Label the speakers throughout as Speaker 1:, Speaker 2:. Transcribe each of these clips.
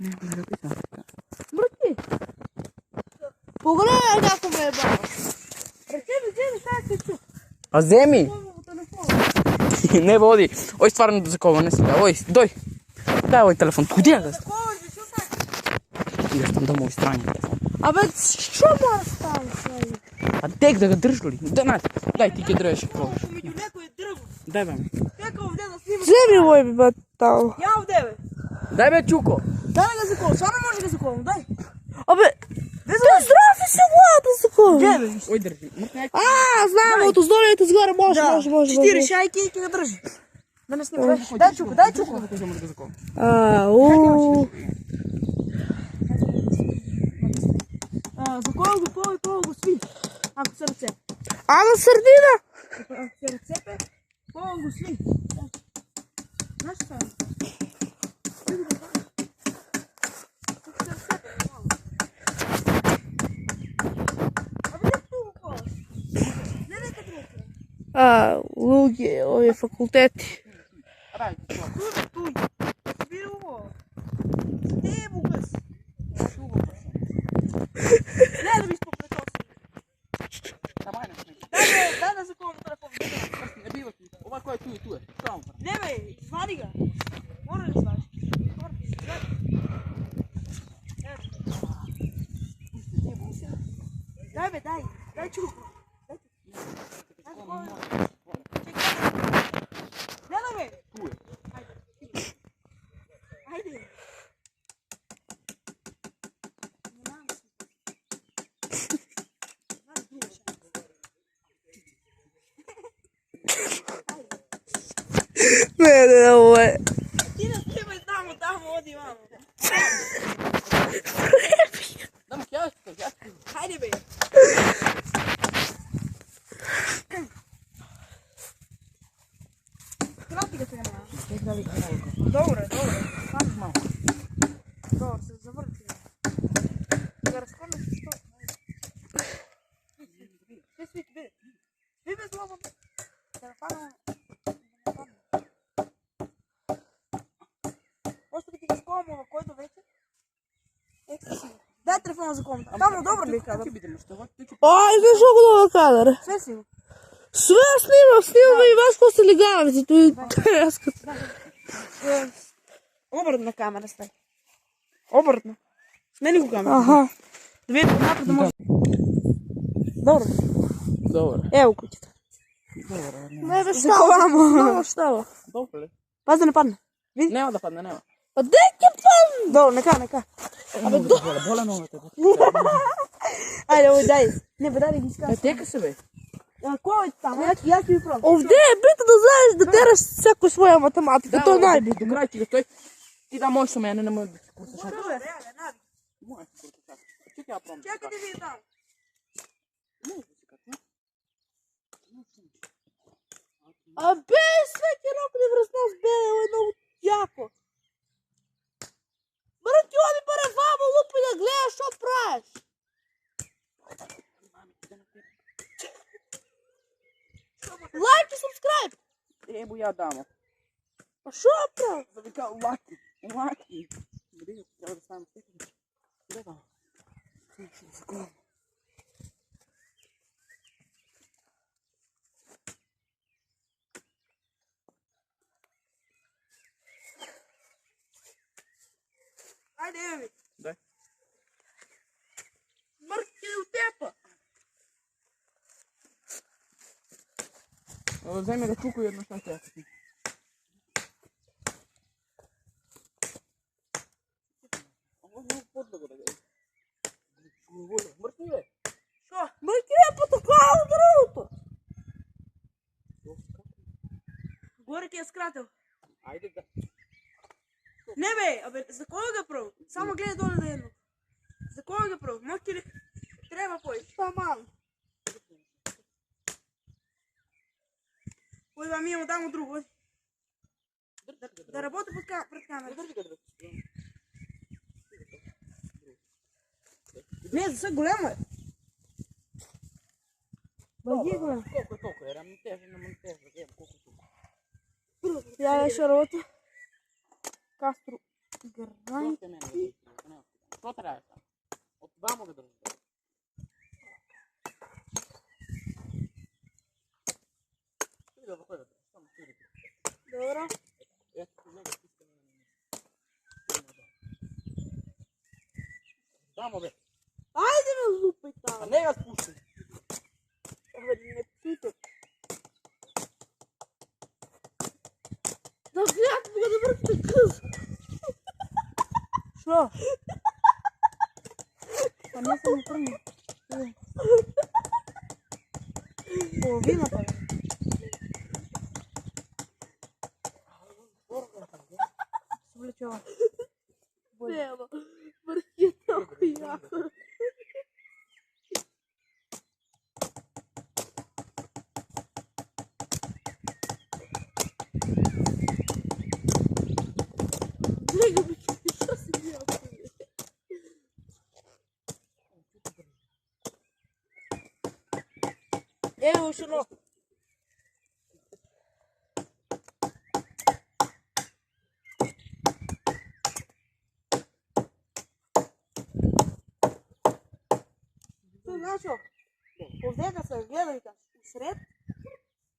Speaker 1: Не написано.
Speaker 2: Брати, погледай како ме е баба. Рече, сега се чу.
Speaker 1: А вземи!
Speaker 2: По телефона.
Speaker 1: Не води. Ой, стварно до закова, не сега. Ой, дой. Дай овој телефон. Куди ја го? Идеш там домови страни телефон.
Speaker 2: Абе, што мора стане сега?
Speaker 1: А дек да го држу ли? Дай ти ќе држеш.
Speaker 2: Помеѓу некој дрво.
Speaker 1: Дай бе.
Speaker 2: Како овде да снимаш?
Speaker 3: Вземи мой бе там.
Speaker 2: Ја овде бе.
Speaker 1: Дай бе, Чуко.
Speaker 2: Дай да го заколам, стварно може да го заколам, дай.
Speaker 3: Абе, ти здрави си млада закон.
Speaker 2: Где бе?
Speaker 1: Ой, држи.
Speaker 3: Знам, от оздолите сгоре може.
Speaker 2: Ти решај ки ќе го држи. Да не снимаш. Дай Чуко, дай Чуко. Заколам го по сви. Ако се ръце.
Speaker 3: Ама сърдина.
Speaker 2: Ако се ръцепе, го сви. Знаеш šta je?
Speaker 3: Луѓе, овие факултети.
Speaker 2: Tu, vira ovo. Evo glas. Ne da mi spopretao si. Daj da zakovam telefon.
Speaker 1: Ne biva ti. Ova koja je tu je.
Speaker 2: Ne be, zvani ga. Moraš da zvaniš. Daj be, daj. Daj Čuko. Gledaj me.
Speaker 1: Tu je.
Speaker 2: Ajde.
Speaker 3: Не, ovo je.
Speaker 2: Ti nas treba tamo, odi vamo.
Speaker 1: Damo kjastu.
Speaker 2: Hajde be. Krati ga se ga nema. Dobro.
Speaker 1: Samo malo.
Speaker 2: Dobro, se zavrti. Da raskorniš što? Svi, vidi. Svi bez slobodno. Telefonom. Možete biti s komova, koji do veće? Дай телефона за комната. Тамо добро ли кадър?
Speaker 3: Ай, знаеш много добър кадър.
Speaker 2: Sve си.
Speaker 3: Sve снимам и вас какво са легалите. Той искат.
Speaker 2: Обратно камера стай. Обратно. Смени го камера.
Speaker 3: Аха.
Speaker 2: Да видим напред да може. Добро.
Speaker 1: Добре.
Speaker 2: Ево кутите.
Speaker 3: Не бе,
Speaker 2: Заковамо.
Speaker 3: става.
Speaker 1: Добре ли?
Speaker 2: Паз да не падне.
Speaker 1: Няма да падне, няма.
Speaker 3: А дек е пан!
Speaker 2: Добро, нека.
Speaker 1: Боля новата.
Speaker 2: Айде, ой, дай. Не бе, дай да ги изкажа.
Speaker 1: Тека се бе.
Speaker 2: Кой е там? Я ти ви пробвам.
Speaker 3: Овде е бито да знаеш да тераш всяко своя математика. То е най-бито.
Speaker 1: До край ти го той. Ти да можеш со мене, не можеш да се курсаш.
Speaker 2: Добре, реале, нави.
Speaker 1: Можеш да се курсаш. Чекай, я пробвам.
Speaker 2: Чакай да ви дам.
Speaker 3: Абе, всеки рок не връзнав бе, е много яко. Брати, оди бъде вама, лупи да гледаш, що правиш? Лайк и субскрайб!
Speaker 1: Ебо я дамо.
Speaker 3: А що прави?
Speaker 1: Да ви кажа, лаки. Лаки. Бъде, трябва да ставам степен. Да, да.
Speaker 2: Айде, еви.
Speaker 1: Дай.
Speaker 2: Мърки от тепа.
Speaker 1: Вземи да Чуко и едно щастие. Мъртви бе.
Speaker 2: Що?
Speaker 3: Мърки е по такова другото.
Speaker 2: Горе ти е скратил.
Speaker 1: Айде да.
Speaker 2: Не бе, абе, за кой го прави? Само гледай долу да едно. За кой го прави? Мъки ли? Трябва пой.
Speaker 3: Таман.
Speaker 2: Ой, да ми имам там друго. Да работи пред камера. Не, за сега голямо е. Бъги голям.
Speaker 1: Колко е? Рамонтежа на монтежа. Колко
Speaker 3: Я ще работя.
Speaker 2: Кастро. Гранти.
Speaker 1: Što traje tamo? Od vamo ga drži. Ide ovo koja samo čiri.
Speaker 2: Dobro.
Speaker 1: Eto, tu njega stiska na mene. Tamo be.
Speaker 2: Ajde me lupaj
Speaker 1: A
Speaker 2: tamo.
Speaker 1: ne ga spušti.
Speaker 2: Ovo ne pite.
Speaker 3: Da gledam ga da vrti kız.
Speaker 2: Što? Pa ne sam uprnio. Polovina pa. Svleče ovo.
Speaker 3: Nema. Vrti je tako jako. Nego mi što si bio prije?
Speaker 2: Evo još ono. To znači, ovdje kad se gledaju kad u sred,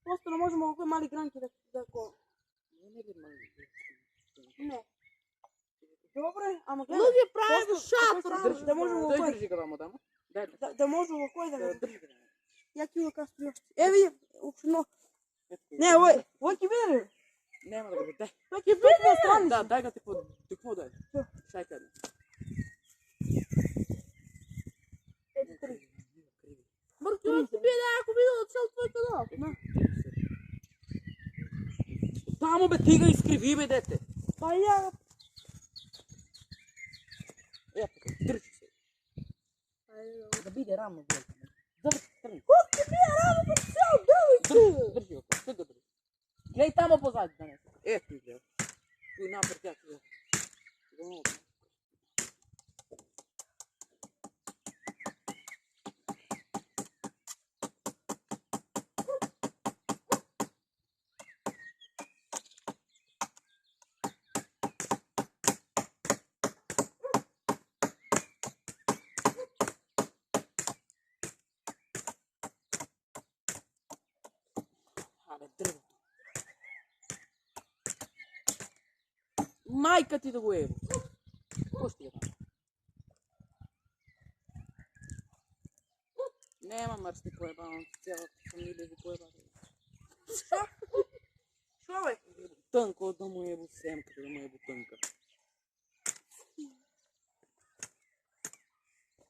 Speaker 2: postano možemo ovakve mali granke da ko... Ne. Dobro je, amo gledaj.
Speaker 3: Ljudi pravimo šator.
Speaker 2: Da možemo
Speaker 1: Daj
Speaker 2: ovako,
Speaker 1: drži ga vamo tamo. Daj.
Speaker 2: da možemo ovako da ga...
Speaker 1: Drži ga.
Speaker 2: Ja ću da kastu još. Evo vidim, ušno. Ne, ovo ti vidi.
Speaker 1: Nema da ga daj.
Speaker 2: To ti vidi na stranici.
Speaker 1: Da, daj ga ti pod dukmo daj. Šajka jedna.
Speaker 3: Mrki, on ti bio jako video cel tvoj kanal.
Speaker 1: Tamo be ti ga iskrivi be dete.
Speaker 2: Pa ja...
Speaker 1: Eto, drži se. Da bide ravno velika. Završi, trni.
Speaker 2: Kako ti bio rano pa cel deli?
Speaker 1: Drži oko, sve ga drži. Glej tamo pozadnje da ne. Eto ide. Tu napred ja ću. Ale drvo. Majka ti da go evo. Pusti ga tamo. Nema mrsti pojeba, on cijela familija ga pojeba.
Speaker 2: Što? Što je?
Speaker 1: Tânko, da mu jebu semka, da mu jebu tânka.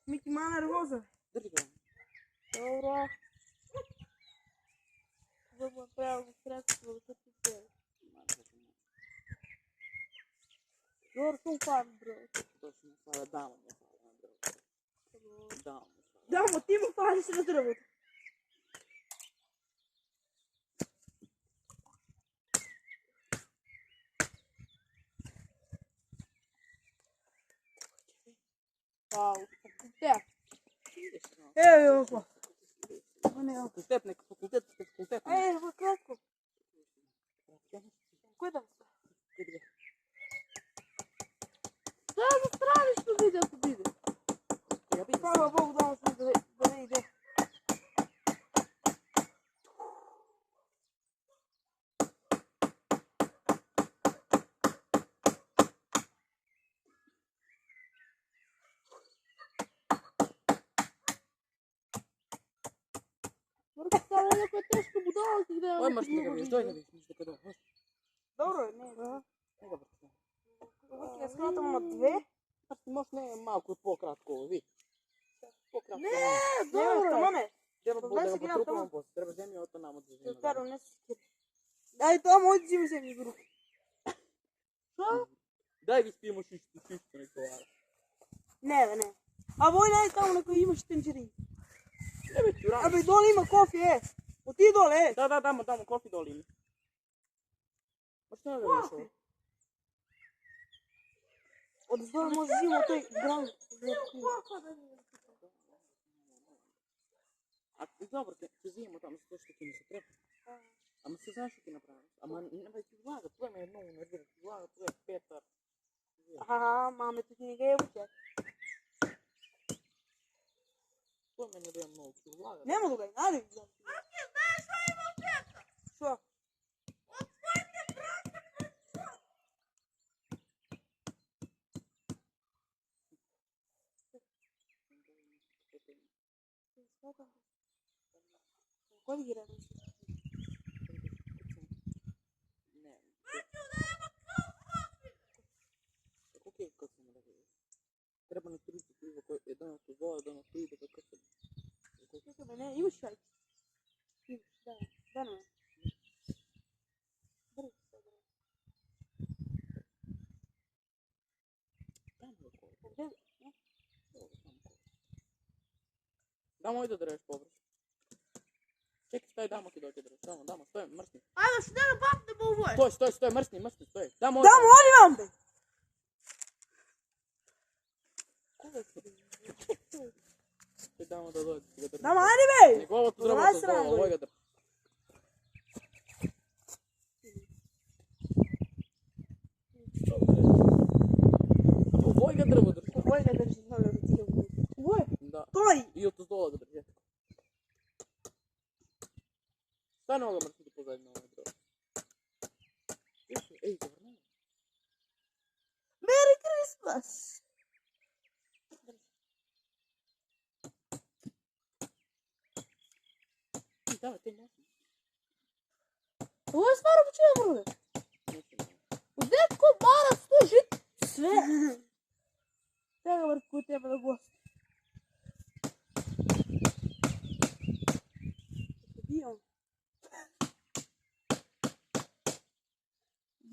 Speaker 2: Miki mana nervoza.
Speaker 1: Drži ga.
Speaker 2: Dobro.
Speaker 3: Vamo pravimo sredstvo da ti se. Dobro, sam fan, bro.
Speaker 1: Точно, sada damo mu sada na drvo. Damo mu sada.
Speaker 2: Damo, ti mu pali se na drvo.
Speaker 3: Wow, fakultet.
Speaker 2: Evo je ovako. Ne, evo.
Speaker 1: Fakultet, neka fakultet.
Speaker 2: Evo, kratko. Koje da se?
Speaker 3: Da, za stranično video to vidi.
Speaker 1: Ja vidim.
Speaker 2: Hvala Bogu da vam se da ne ide.
Speaker 3: Mrki, samo onako je teško budala ti gde je.
Speaker 1: Oj, možda ga vidiš, doj ga vidiš, možda ga doj.
Speaker 2: Dobro je, ne.
Speaker 1: Ne ga vrti.
Speaker 2: Ovdje ja skratamo na dve.
Speaker 1: Znači, možda ne malko pokratko ovo, vidi. Pokratko.
Speaker 2: Ne,
Speaker 3: dobro.
Speaker 2: Tamo ne.
Speaker 1: Treba
Speaker 2: Pa
Speaker 1: bude
Speaker 2: daj
Speaker 1: ga
Speaker 2: se gledam
Speaker 1: potrupamo
Speaker 2: tamo.
Speaker 1: posle. Treba zemlju od to nam odvezimo.
Speaker 2: Staro, ne se skiri. Daj tamo, odi mi se mi iz ruke.
Speaker 3: Što?
Speaker 1: Daj vi spijemo šištu, neko vara.
Speaker 2: Ne. A voj daj tamo neko imaš tenđerin.
Speaker 1: Ne već,
Speaker 2: A be dole ima kofi, O ti dole,
Speaker 1: Da, damo kofi doli ima. Ma što ne da vidiš ovo?
Speaker 2: Od zdola može živimo toj gran.
Speaker 1: A dobro, ti zijemo tamo sve što ti mi se treba. Ама се знаеш што ќе направиш. Ама не ти влага, тоа ме е многу нервира. Ти влага, тоа е Петар.
Speaker 2: Ага, маме, ти не ги е учат.
Speaker 1: Той мене да е много влага.
Speaker 2: Нема да го айде.
Speaker 3: Знаеш що има в пеца?
Speaker 2: Що?
Speaker 3: От твоите брата.
Speaker 2: Кой ги гледа?
Speaker 1: Не. Окей, късваме да видиш. Трябва на 30 пива, един на това, един на това и така късваме.
Speaker 2: Чакай бе, не, имаш шайки. Имаш, да. Да, не. Бързи се, бе.
Speaker 1: Там е кой.
Speaker 2: Къде, бе?
Speaker 1: Да, мой да дреш повръж. Чекай, стой, дама ти дойде дреш. Дама, стой, мръсни.
Speaker 3: Айде, ще да баб да му увоиш.
Speaker 1: Стой, мръсни, стой. Да, мой.
Speaker 2: Да, моли вам, бе!
Speaker 1: Стой, дама да дойде. ти го държи.
Speaker 2: Дама, айде, бе!
Speaker 1: Неговото
Speaker 2: Давай
Speaker 1: здраво
Speaker 2: срам,
Speaker 1: създава,
Speaker 2: бе.
Speaker 1: мой да дреш. Вой ga drvo drži.
Speaker 2: Кой га държи? Много да ти го. Кой?
Speaker 1: Да.
Speaker 2: Той!
Speaker 1: И от оздола ga drži. Стане много мръсни да позади много drvo. Ей, завърна.
Speaker 3: Мери Крисмас.
Speaker 1: Да, те няма.
Speaker 3: Това е стара почина, брат. Детко мара служи све. Тега върху тебе да гост.
Speaker 2: Биям.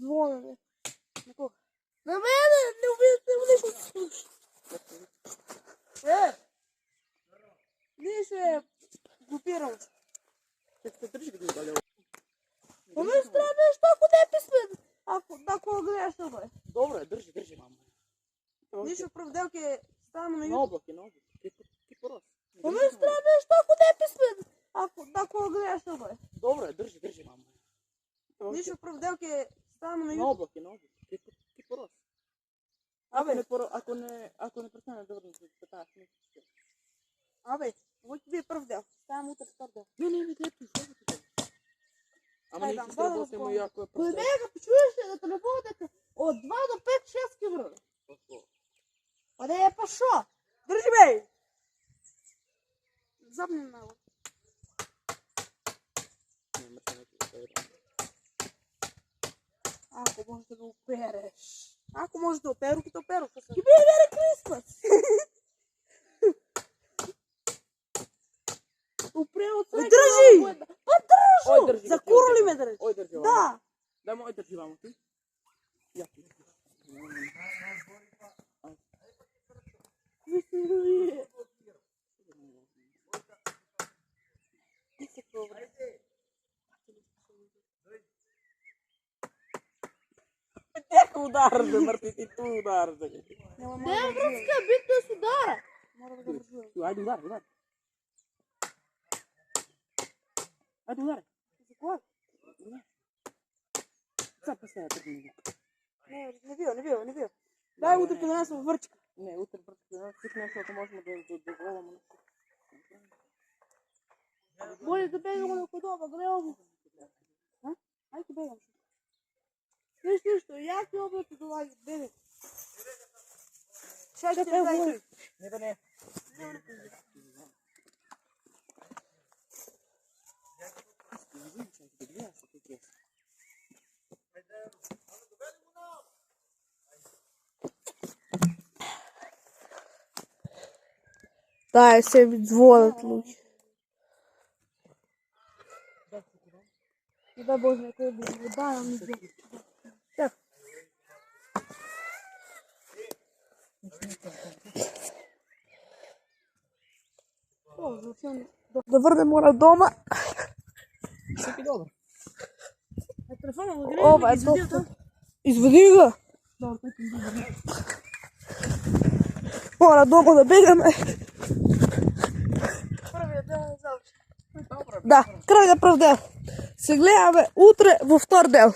Speaker 3: Звона ми.
Speaker 2: На кого?
Speaker 3: На мене не убийте го слушай.
Speaker 2: Ние ще групирам.
Speaker 1: Чак се държи да ги удаля.
Speaker 3: Ами страме, що ако не е писмен? Ако гледаш на бе.
Speaker 1: Добре, държи, мама.
Speaker 2: Ние ще правделки ставаме на
Speaker 1: На
Speaker 2: YouTube.
Speaker 1: облаки. Ти порос.
Speaker 3: Ами страме, що ако не е писмен? Ако гледаш на бе.
Speaker 1: Добре, държи, мама.
Speaker 2: Ние ще правделки ставаме на
Speaker 1: На
Speaker 2: YouTube.
Speaker 1: облаки. Ти порос.
Speaker 2: Абе,
Speaker 1: Ако не престане да върнеш да питаш, не ще.
Speaker 2: абе, вот тебе правдел. Ставаме утре втор дел.
Speaker 1: Не, те пише. Ама
Speaker 2: Ай,
Speaker 1: ние
Speaker 2: да,
Speaker 1: ще
Speaker 2: бъда
Speaker 1: сработим
Speaker 2: го
Speaker 1: и ако е
Speaker 3: При
Speaker 1: просто.
Speaker 3: мен като чуеш на телефона дека от 2 до 5 6 брат. А не е па шо?
Speaker 2: Държи, бе! Запни много.
Speaker 3: Ако можеш да го опереш.
Speaker 2: Ако може да оперу, като оперу.
Speaker 3: Ки бе Мери Крисмас. Опре от всеки
Speaker 2: Държи!
Speaker 3: много. Па държу!
Speaker 2: За куро ли ме държи?
Speaker 1: Ой, държи,
Speaker 2: Да!
Speaker 1: Дай му, ой, държи, мамо, ти. Я. Тяка удар, да мърти ти ту удар.
Speaker 2: Няма
Speaker 3: Не е връзка, битно с удара.
Speaker 2: Мора да го държи.
Speaker 1: Айде, удар. Айде, удар.
Speaker 2: За кого?
Speaker 1: Запа се, тръгни.
Speaker 2: Не бива. Дай утре да нас във върчка.
Speaker 1: Не, утре пръчка. Всеки нещо, ако можем да дозволим.
Speaker 3: Може да бегаме на подоба, гледам го.
Speaker 2: Айде бегам.
Speaker 3: Нищо, я ти облака това ги бега.
Speaker 2: Ще ти дай.
Speaker 1: Не, да не.
Speaker 3: Дай се ми звонят луѓе. И дай Боже, некој да го дајам ми звон. Да върнем мора дома.
Speaker 1: Всеки добър.
Speaker 2: Телефона го греем.
Speaker 3: Ова е доктор. Извади го. Мора дома да бегаме.
Speaker 2: Първият дел е завършен.
Speaker 3: Да, край на пръв дел. Се гледаме утре във втор дел.